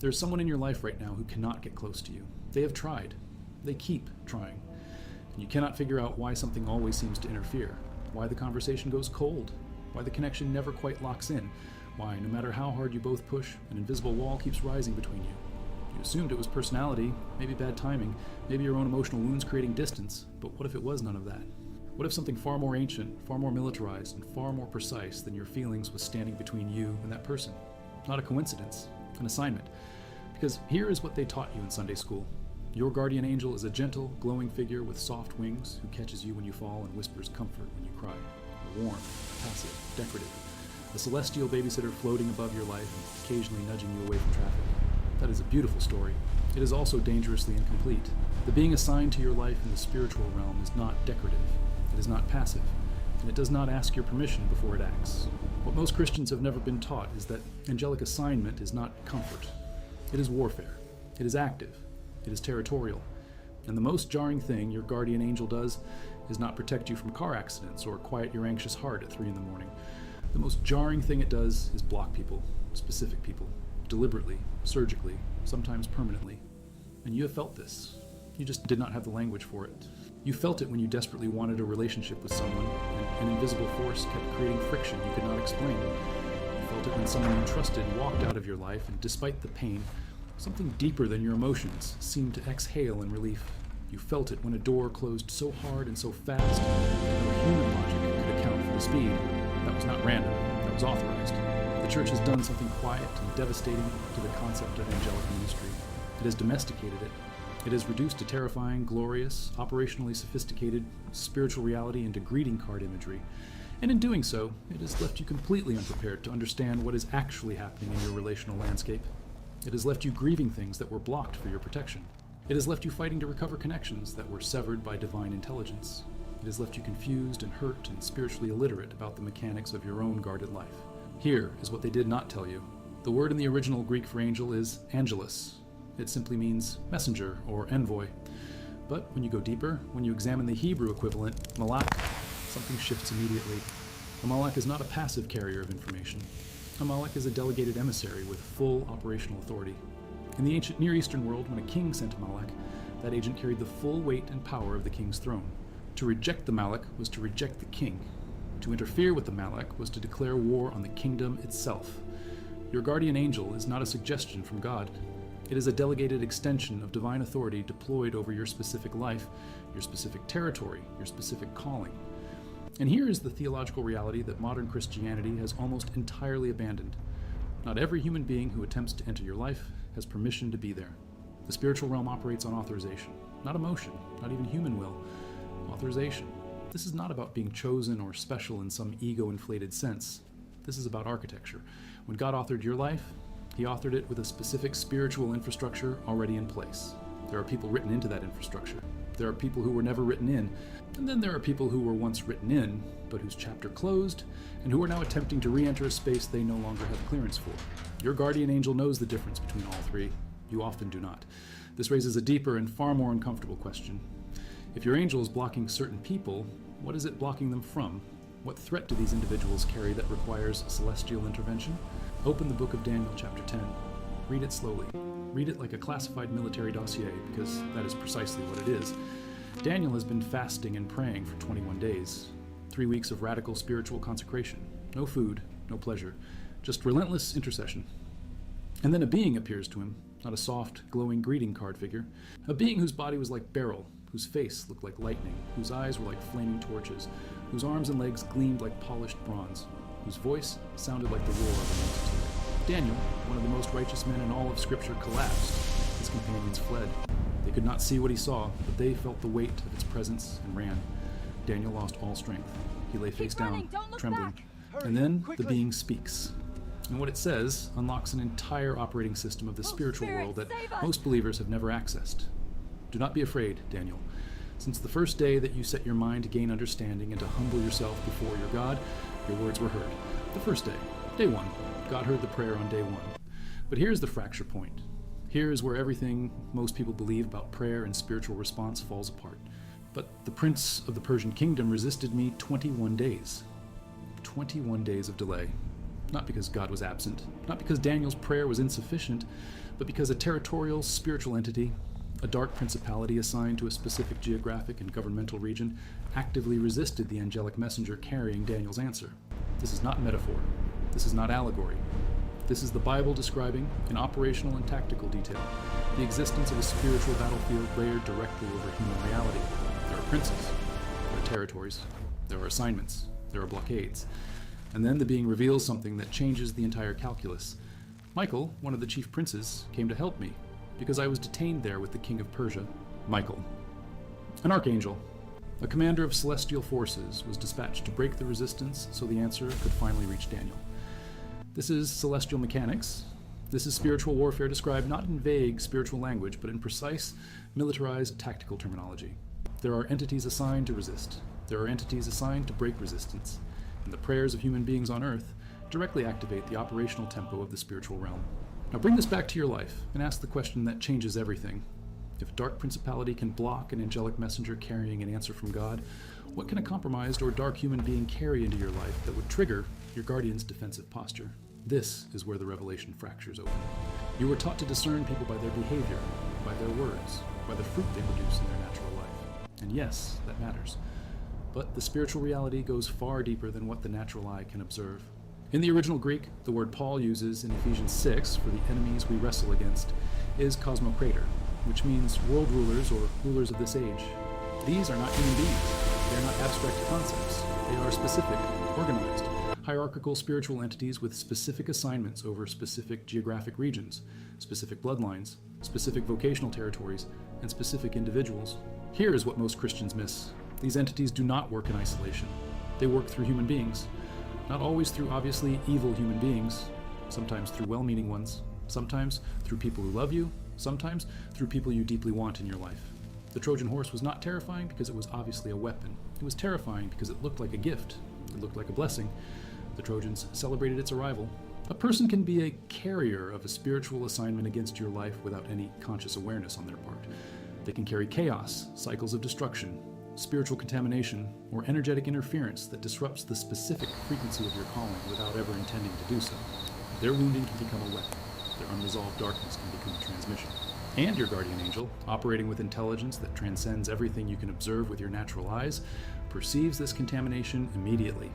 There's someone in your life right now who cannot get close to you. They have tried. They keep trying. And you cannot figure out why something always seems to interfere, why the conversation goes cold, why the connection never quite locks in, why, no matter how hard you both push, an invisible wall keeps rising between you. You assumed it was personality, maybe bad timing, maybe your own emotional wounds creating distance, but what if it was none of that? What if something far more ancient, far more militarized, and far more precise than your feelings was standing between you and that person? Not a coincidence, an assignment. Because here is what they taught you in Sunday school. Your guardian angel is a gentle, glowing figure with soft wings who catches you when you fall and whispers comfort when you cry. Warm, passive, decorative. A celestial babysitter floating above your life and occasionally nudging you away from traffic. That is a beautiful story. It is also dangerously incomplete. The being assigned to your life in the spiritual realm is not decorative. It is not passive. And it does not ask your permission before it acts. What most Christians have never been taught is that angelic assignment is not comfort. It is warfare. It is active. It is territorial. And the most jarring thing your guardian angel does is not protect you from car accidents or quiet your anxious heart at 3 in the morning. The most jarring thing it does is block people, specific people, deliberately, surgically, sometimes permanently. And you have felt this. You just did not have the language for it. You felt it when you desperately wanted a relationship with someone, and an invisible force kept creating friction you could not explain. You felt it when someone you trusted walked out of your life, and despite the pain, something deeper than your emotions seemed to exhale in relief. You felt it when a door closed so hard and so fast that no human logic could account for the speed. That was not random, that was authorized. The church has done something quiet and devastating to the concept of angelic ministry. It has domesticated it. It has reduced to terrifying, glorious, operationally sophisticated spiritual reality into greeting card imagery. And in doing so, it has left you completely unprepared to understand what is actually happening in your relational landscape. It has left you grieving things that were blocked for your protection. It has left you fighting to recover connections that were severed by divine intelligence. It has left you confused and hurt and spiritually illiterate about the mechanics of your own guarded life. Here is what they did not tell you. The word in the original Greek for angel is angelos. It simply means messenger or envoy. But when you go deeper, when you examine the Hebrew equivalent, malak, something shifts immediately. A malak is not a passive carrier of information. A malak is a delegated emissary with full operational authority. In the ancient Near Eastern world, when a king sent a malak, that agent carried the full weight and power of the king's throne. To reject the malak was to reject the king. To interfere with the malak was to declare war on the kingdom itself. Your guardian angel is not a suggestion from God. It is a delegated extension of divine authority deployed over your specific life, your specific territory, your specific calling. And here is the theological reality that modern Christianity has almost entirely abandoned. Not every human being who attempts to enter your life has permission to be there. The spiritual realm operates on authorization, not emotion, not even human will. Authorization. This is not about being chosen or special in some ego-inflated sense. This is about architecture. When God authored your life, He authored it with a specific spiritual infrastructure already in place. There are people written into that infrastructure. There are people who were never written in, and then there are people who were once written in, but whose chapter closed, and who are now attempting to re-enter a space they no longer have clearance for. Your guardian angel knows the difference between all three. You often do not. This raises a deeper and far more uncomfortable question. If your angel is blocking certain people, what is it blocking them from? What threat do these individuals carry that requires celestial intervention? Open the book of Daniel, chapter 10. Read it slowly. Read it like a classified military dossier, because that is precisely what it is. Daniel has been fasting and praying for 21 days. 3 weeks of radical spiritual consecration. No food, no pleasure, just relentless intercession. And then a being appears to him, not a soft, glowing greeting card figure. A being whose body was like beryl, whose face looked like lightning, whose eyes were like flaming torches, whose arms and legs gleamed like polished bronze, whose voice sounded like the roar of a multitude. Daniel, one of the most righteous men in all of Scripture, collapsed. His companions fled. They could not see what he saw, but they felt the weight of its presence and ran. Daniel lost all strength. He lay face down, trembling. And then the being speaks. And what it says unlocks an entire operating system of the spiritual world that most believers have never accessed. Do not be afraid, Daniel. Since the first day that you set your mind to gain understanding and to humble yourself before your God, your words were heard. The first day, day one. God heard the prayer on day one. But here's the fracture point. Here is where everything most people believe about prayer and spiritual response falls apart. But the prince of the Persian kingdom resisted me 21 days. 21 days of delay. Not because God was absent, not because Daniel's prayer was insufficient, but because a territorial spiritual entity, a dark principality assigned to a specific geographic and governmental region, actively resisted the angelic messenger carrying Daniel's answer. This is not metaphor. This is not allegory. This is the Bible describing, in operational and tactical detail, the existence of a spiritual battlefield layered directly over human reality. There are princes, there are territories, there are assignments, there are blockades, and then the being reveals something that changes the entire calculus. Michael, one of the chief princes, came to help me, because I was detained there with the king of Persia, Michael. An archangel, a commander of celestial forces, was dispatched to break the resistance so the answer could finally reach Daniel. This is celestial mechanics. This is spiritual warfare described not in vague spiritual language, but in precise, militarized tactical terminology. There are entities assigned to resist. There are entities assigned to break resistance. And the prayers of human beings on earth directly activate the operational tempo of the spiritual realm. Now bring this back to your life and ask the question that changes everything. If a dark principality can block an angelic messenger carrying an answer from God, what can a compromised or dark human being carry into your life that would trigger your guardian's defensive posture? This is where the revelation fractures open. You were taught to discern people by their behavior, by their words, by the fruit they produce in their natural life. And yes, that matters. But the spiritual reality goes far deeper than what the natural eye can observe. In the original Greek, the word Paul uses in Ephesians 6 for the enemies we wrestle against is cosmocrator, which means world rulers or rulers of this age. These are not human beings. They are not abstract concepts. They are specific, organized, hierarchical spiritual entities with specific assignments over specific geographic regions, specific bloodlines, specific vocational territories, and specific individuals. Here is what most Christians miss. These entities do not work in isolation. They work through human beings. Not always through obviously evil human beings, sometimes through well-meaning ones, sometimes through people who love you, sometimes through people you deeply want in your life. The Trojan horse was not terrifying because it was obviously a weapon. It was terrifying because it looked like a gift. It looked like a blessing. The Trojans celebrated its arrival. A person can be a carrier of a spiritual assignment against your life without any conscious awareness on their part. They can carry chaos, cycles of destruction, spiritual contamination, or energetic interference that disrupts the specific frequency of your calling without ever intending to do so. Their wounding can become a weapon. Their unresolved darkness can become a transmission. And your guardian angel, operating with intelligence that transcends everything you can observe with your natural eyes, perceives this contamination immediately.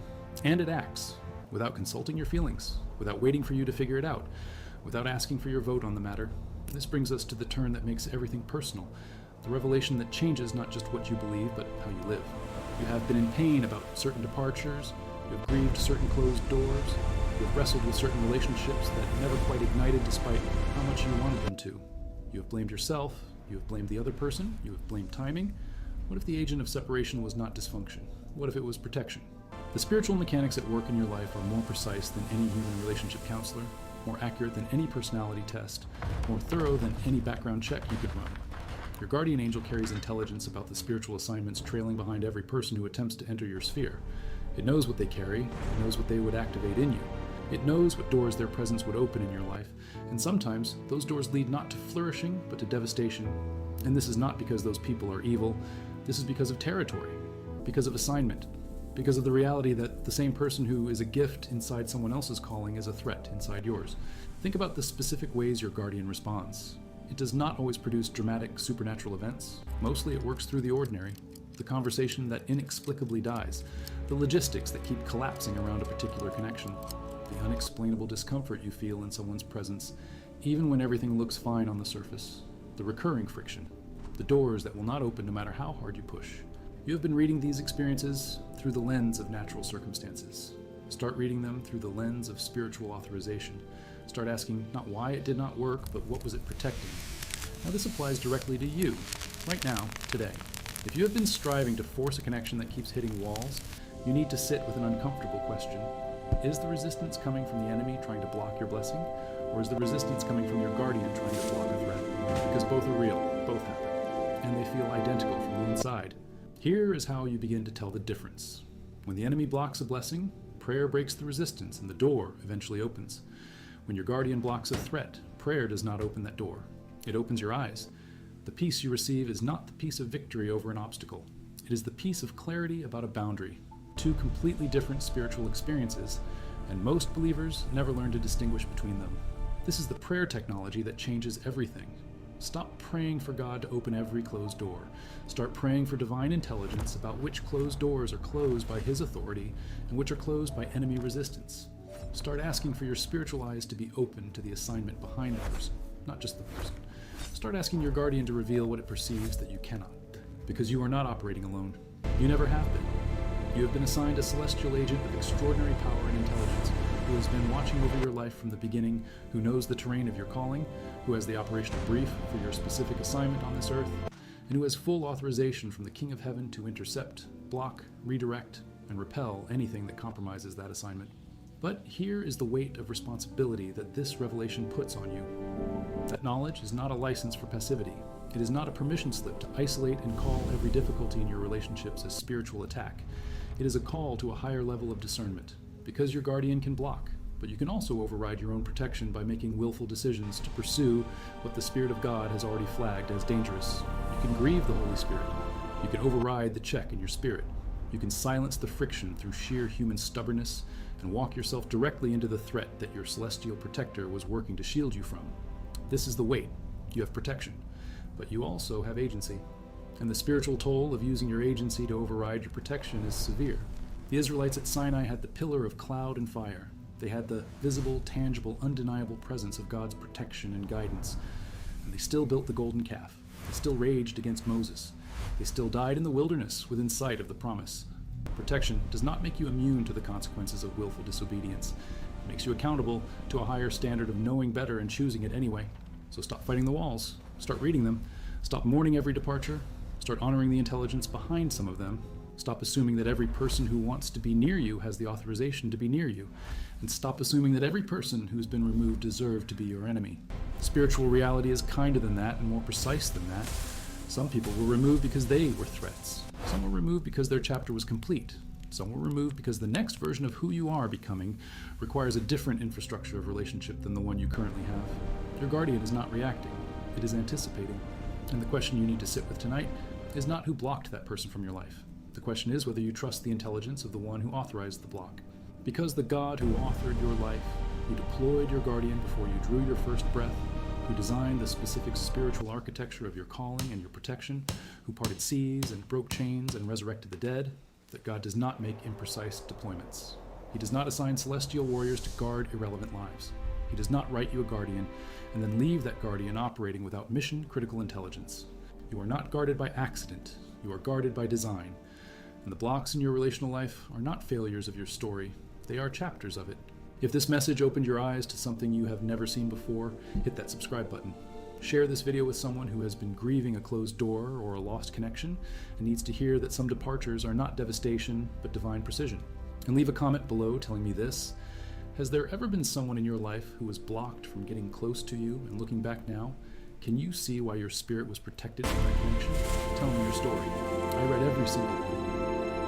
And it acts, without consulting your feelings, without waiting for you to figure it out, without asking for your vote on the matter. This brings us to the turn that makes everything personal, the revelation that changes not just what you believe, but how you live. You have been in pain about certain departures, you have grieved certain closed doors, you have wrestled with certain relationships that never quite ignited despite how much you wanted them to. You have blamed yourself, you have blamed the other person, you have blamed timing. What if the agent of separation was not dysfunction? What if it was protection? The spiritual mechanics at work in your life are more precise than any human relationship counselor, more accurate than any personality test, more thorough than any background check you could run. Your guardian angel carries intelligence about the spiritual assignments trailing behind every person who attempts to enter your sphere. It knows what they carry, it knows what they would activate in you. It knows what doors their presence would open in your life, and sometimes those doors lead not to flourishing, but to devastation. And this is not because those people are evil, this is because of territory, because of assignment, because of the reality that the same person who is a gift inside someone else's calling is a threat inside yours. Think about the specific ways your guardian responds. It does not always produce dramatic supernatural events. Mostly it works through the ordinary, the conversation that inexplicably dies, the logistics that keep collapsing around a particular connection, the unexplainable discomfort you feel in someone's presence, even when everything looks fine on the surface, the recurring friction, the doors that will not open no matter how hard you push. You have been reading these experiences through the lens of natural circumstances. Start reading them through the lens of spiritual authorization. Start asking not why it did not work, but what was it protecting? Now this applies directly to you, right now, today. If you have been striving to force a connection that keeps hitting walls, you need to sit with an uncomfortable question. Is the resistance coming from the enemy trying to block your blessing? Or is the resistance coming from your guardian trying to block a threat? Because both are real, both happen, and they feel identical from the inside. Here is how you begin to tell the difference. When the enemy blocks a blessing, prayer breaks the resistance and the door eventually opens. When your guardian blocks a threat, prayer does not open that door. It opens your eyes. The peace you receive is not the peace of victory over an obstacle. It is the peace of clarity about a boundary. Two completely different spiritual experiences, and most believers never learn to distinguish between them. This is the prayer technology that changes everything. Stop praying for God to open every closed door. Start praying for divine intelligence about which closed doors are closed by His authority and which are closed by enemy resistance. Start asking for your spiritual eyes to be open to the assignment behind the person, not just the person. Start asking your guardian to reveal what it perceives that you cannot, because you are not operating alone. You never have been. You have been assigned a celestial agent of extraordinary power and intelligence who has been watching over your life from the beginning, who knows the terrain of your calling, who has the operational brief for your specific assignment on this earth, and who has full authorization from the King of Heaven to intercept, block, redirect, and repel anything that compromises that assignment. But here is the weight of responsibility that this revelation puts on you. That knowledge is not a license for passivity. It is not a permission slip to isolate and call every difficulty in your relationships as spiritual attack. It is a call to a higher level of discernment, because your guardian can block, but you can also override your own protection by making willful decisions to pursue what the Spirit of God has already flagged as dangerous. You can grieve the Holy Spirit. You can override the check in your spirit. You can silence the friction through sheer human stubbornness and walk yourself directly into the threat that your celestial protector was working to shield you from. This is the weight. You have protection, but you also have agency. And the spiritual toll of using your agency to override your protection is severe. The Israelites at Sinai had the pillar of cloud and fire. They had the visible, tangible, undeniable presence of God's protection and guidance. And they still built the golden calf. They still raged against Moses. They still died in the wilderness within sight of the promise. Protection does not make you immune to the consequences of willful disobedience. It makes you accountable to a higher standard of knowing better and choosing it anyway. So stop fighting the walls. Start reading them. Stop mourning every departure. Start honoring the intelligence behind some of them. Stop assuming that every person who wants to be near you has the authorization to be near you. And stop assuming that every person who's been removed deserved to be your enemy. Spiritual reality is kinder than that and more precise than that. Some people were removed because they were threats. Some were removed because their chapter was complete. Some were removed because the next version of who you are becoming requires a different infrastructure of relationship than the one you currently have. Your guardian is not reacting. It is anticipating. And the question you need to sit with tonight is not who blocked that person from your life. The question is whether you trust the intelligence of the one who authorized the block. Because the God who authored your life, who deployed your guardian before you drew your first breath, who designed the specific spiritual architecture of your calling and your protection, who parted seas and broke chains and resurrected the dead, that God does not make imprecise deployments. He does not assign celestial warriors to guard irrelevant lives. He does not write you a guardian and then leave that guardian operating without mission-critical intelligence. You are not guarded by accident. You are guarded by design. And the blocks in your relational life are not failures of your story. They are chapters of it. If this message opened your eyes to something you have never seen before, hit that subscribe button. Share this video with someone who has been grieving a closed door or a lost connection and needs to hear that some departures are not devastation, but divine precision. And leave a comment below telling me this: has there ever been someone in your life who was blocked from getting close to you, and looking back now, can you see why your spirit was protected by that connection? Tell me your story. I read every single one.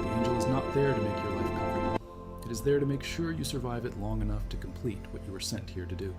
The angel is not there to make your life comfortable. It is there to make sure you survive it long enough to complete what you were sent here to do.